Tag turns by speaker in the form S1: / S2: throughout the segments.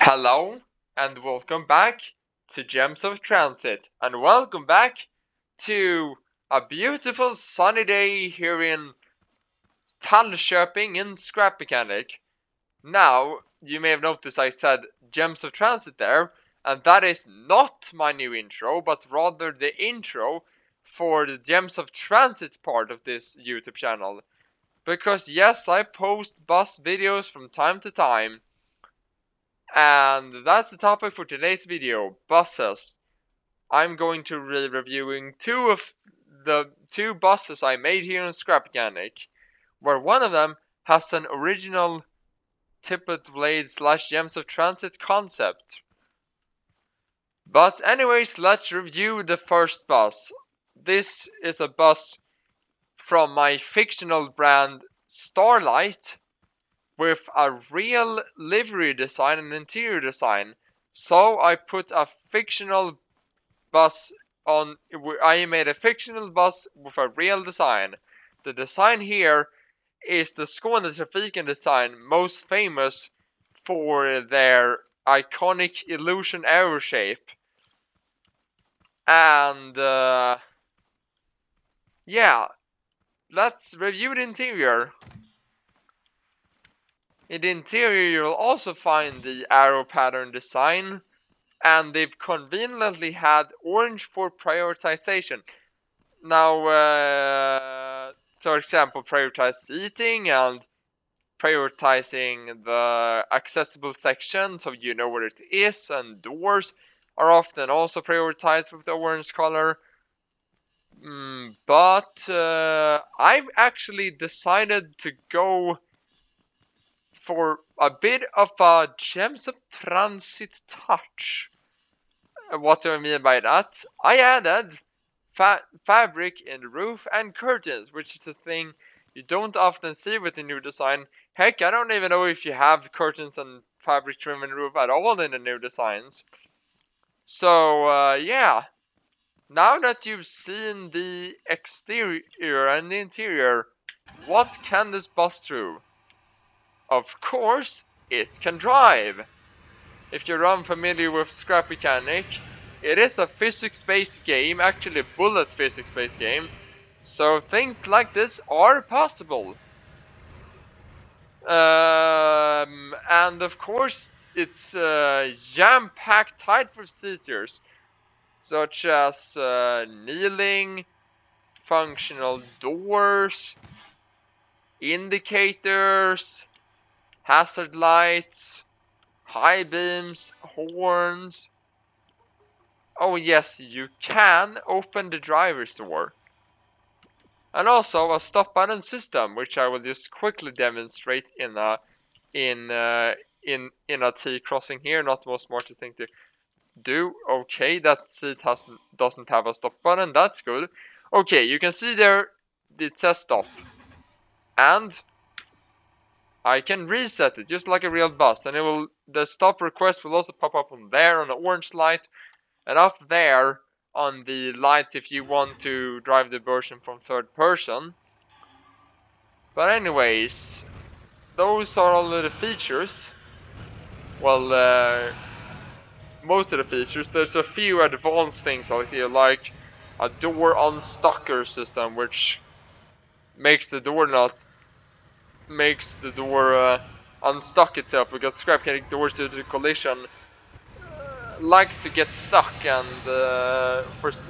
S1: Hello and welcome back to Gems of Transit, and welcome back to a beautiful sunny day here in Tallköping in ScrapMechanic. Now, you may have noticed I said Gems of Transit there, and that is not my new intro, but rather the intro for the Gems of Transit part of this YouTube channel. Because yes, I post bus videos from time to time. And that's the topic for today's video, buses. I'm going to be reviewing two of the two buses I made here in ScrapMechanic, where one of them has an original TipOfTheBlade / GemsOfTransit concept. But anyways, let's review the first bus. This is a bus from my fictional brand Starlight, with a real livery design and interior design. So I put a fictional bus on. I made a fictional bus with a real design. The design here is the Skånetrafiken design, most famous for their iconic illusion arrow shape. And yeah, let's review the interior. In the interior you'll also find the arrow pattern design, and they've conveniently had orange for prioritization. Now, for example, prioritize seating and prioritizing the accessible section so you know where it is, and doors are often also prioritized with the orange color. But I've actually decided to go for a bit of a Gems of Transit touch. What do I mean by that? I added fabric in the roof and curtains, which is a thing you don't often see with the new design. Heck, I don't even know if you have curtains and fabric trim in the roof at all in the new designs. So yeah, now that you've seen the exterior and the interior, what can this bus do? Of course, it can drive. If you're unfamiliar with ScrapMechanic, it is a physics-based game, actually a bullet physics-based game, so things like this are possible. And of course, it's jam-packed tight with features, such as kneeling, functional doors, indicators, hazard lights, high beams, horns. Oh yes, you can open the driver's door. And also a stop button system, which I will just quickly demonstrate in a T crossing here. Not the most smartest thing to do. Okay, that seat doesn't have a stop button. That's good. Okay, you can see there it says stop, and I can reset it just like a real bus, and the stop request will also pop up on there on the orange light, and up there on the light if you want to drive the version from third person. But anyways, those are all of the features. Well, most of the features. There's a few advanced things like a door unstucker system, which makes the door unstuck itself, because ScrapMechanic doors due to collision likes to get stuck and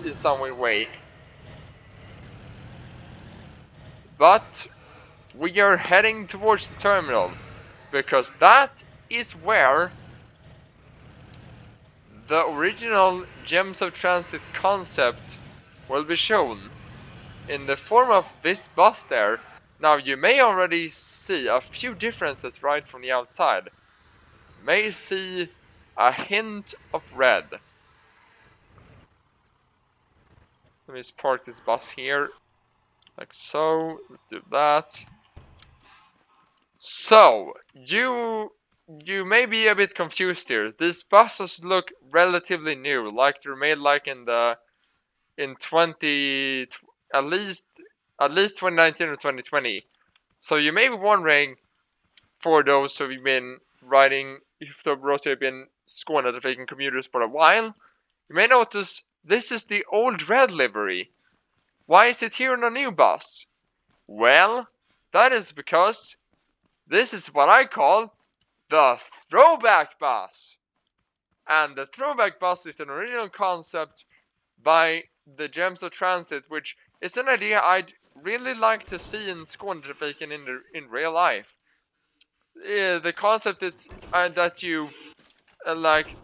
S1: in some weird way. But we are heading towards the terminal, because that is where the original Gems of Transit concept will be shown, in the form of this bus there. Now you may already see a few differences right from the outside. You may see a hint of red. Let me just park this bus here, like so. Let's do that. So you may be a bit confused here. These buses look relatively new, like they're made like in 20 at least 2019 or 2020. So you may be wondering, for those who've been riding, if the Rossi have been skånetrafiken commuters for a while, you may notice this is the old red livery. Why is it here on a new bus? Well, that is because this is what I call the throwback bus. And the throwback bus is an original concept by the GemsOfTransit, which is an idea I'd really like to see in skånetrafiken in real life. The concept is that you like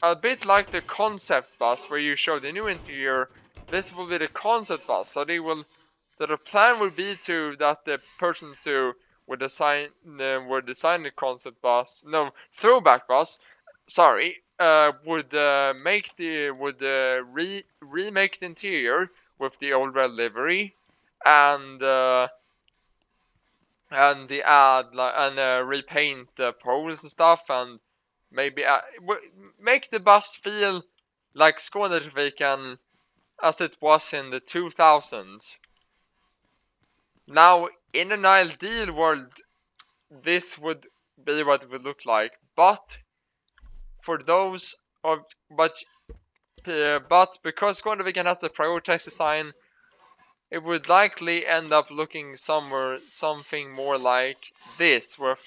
S1: a bit like the concept bus where you show the new interior. This will be the concept bus, so the plan will be to that the persons who would design the concept bus, no, throwback bus, sorry, would remake the interior with the old red livery, and repaint the poles and stuff, and maybe make the bus feel like Skånetrafiken as it was in the 2000s. Now, in an ideal world, this would be what it would look like, but for those of but because Skånetrafiken has a prioritized design, it would likely end up looking something more like this, with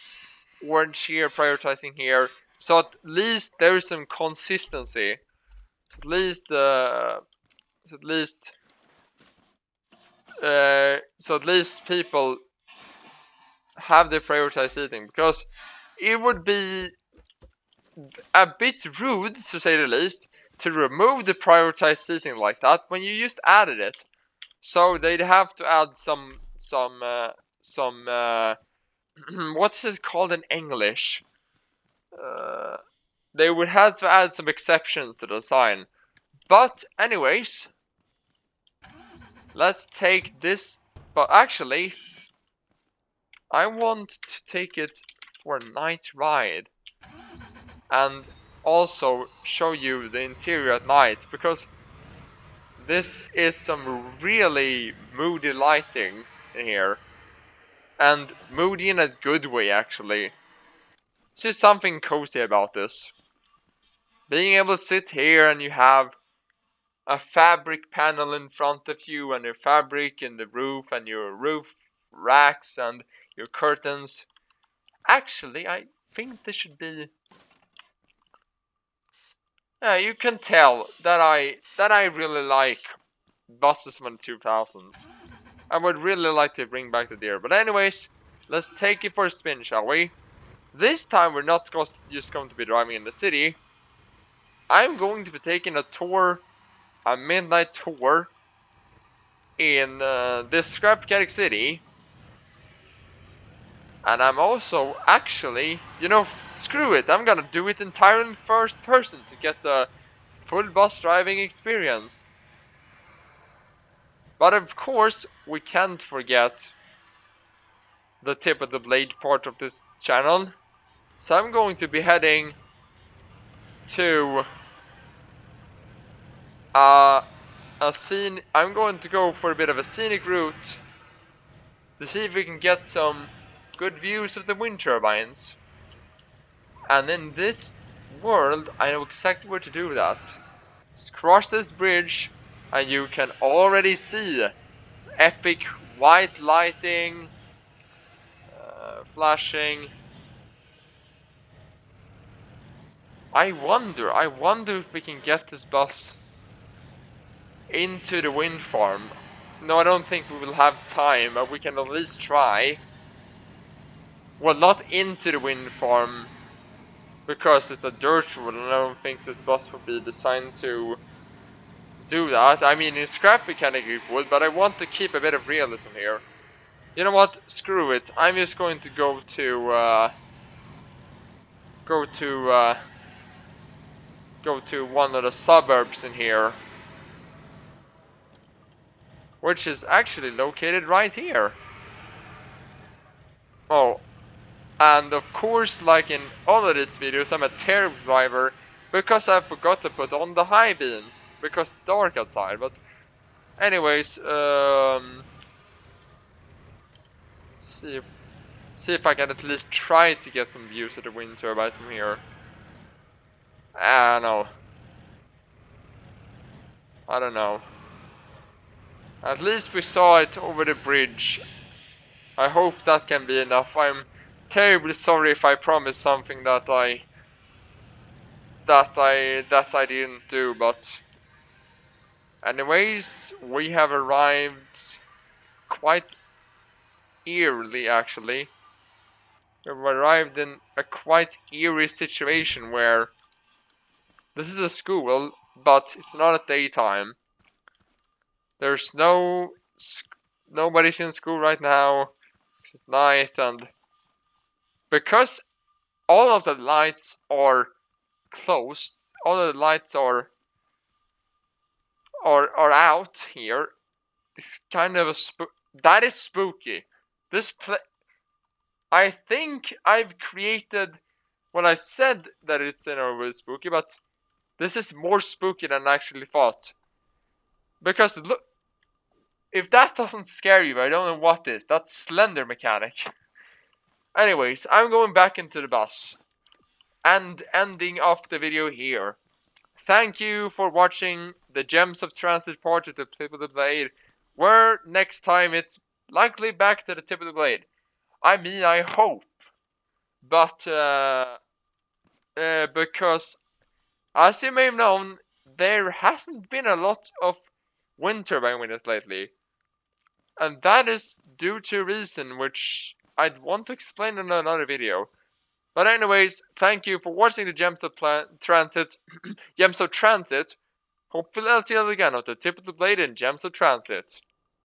S1: orange here prioritizing here, so at least there is some consistency. At least people have their prioritized seating, because it would be a bit rude, to say the least, to remove the prioritized seating like that when you just added it. So they'd have to add some what's it called in English? They would have to add some exceptions to the design. But anyways, let's take this. But actually, I want to take it for a night ride and also show you the interior at night, because this is some really moody lighting in here, and moody in a good way actually. There's just something cozy about this. Being able to sit here and you have a fabric panel in front of you, and your fabric in the roof, and your roof racks and your curtains. Actually, I think this should be. You can tell that I really like buses from the 2000s. I would really like to bring back the deer. But anyways, let's take it for a spin, shall we? This time we're not just going to be driving in the city. I'm going to be taking a tour, a midnight tour in this ScrapMechanic city. And I'm also actually, screw it, I'm gonna do it entirely in first person to get the full bus driving experience. But of course, we can't forget the tip of the blade part of this channel. So I'm going to be heading to I'm going to go for a bit of a scenic route to see if we can get some good views of the wind turbines. And in this world, I know exactly where to do that. Just cross this bridge and you can already see epic white lighting, flashing. I wonder if we can get this bus into the wind farm. No, I don't think we will have time, but we can at least try. Well, not into the wind farm, because it's a dirt road, and I don't think this bus would be designed to do that. I mean, in ScrapMechanic it would, but I want to keep a bit of realism here. You know what? Screw it. I'm just going to go to one of the suburbs in here, which is actually located right here. Oh, and of course, like in all of these videos, I'm a terrible driver because I forgot to put on the high beams because it's dark outside. But anyways, see see if I can at least try to get some views of the wind turbines from here. No. I don't know. At least we saw it over the bridge. I hope that can be enough. I'm terribly sorry if I promised something that I didn't do, but anyways, we have arrived quite eerily actually. We've arrived in a quite eerie situation where this is a school, but it's not at daytime. There's nobody's in school right now. It's night, and because all of the lights are closed, all of the lights are out here. It's kind of a that is spooky. I think I've created when I said that it's really spooky, but this is more spooky than I actually thought. Because look, if that doesn't scare you, I don't know what is. That's ScrapMechanic. Anyways, I'm going back into the bus and ending off the video here. Thank you for watching the Gems of Transit part of the Tip of the Blade, where next time it's likely back to the Tip of the Blade. I mean, I hope, but because as you may have known, there hasn't been a lot of wind turbine winners lately, and that is due to a reason which I'd want to explain in another video. But anyways, thank you for watching the Gems of Transit. Gems of Transit. Hopefully I'll see you again at the Tip of the Blade in Gems of Transit.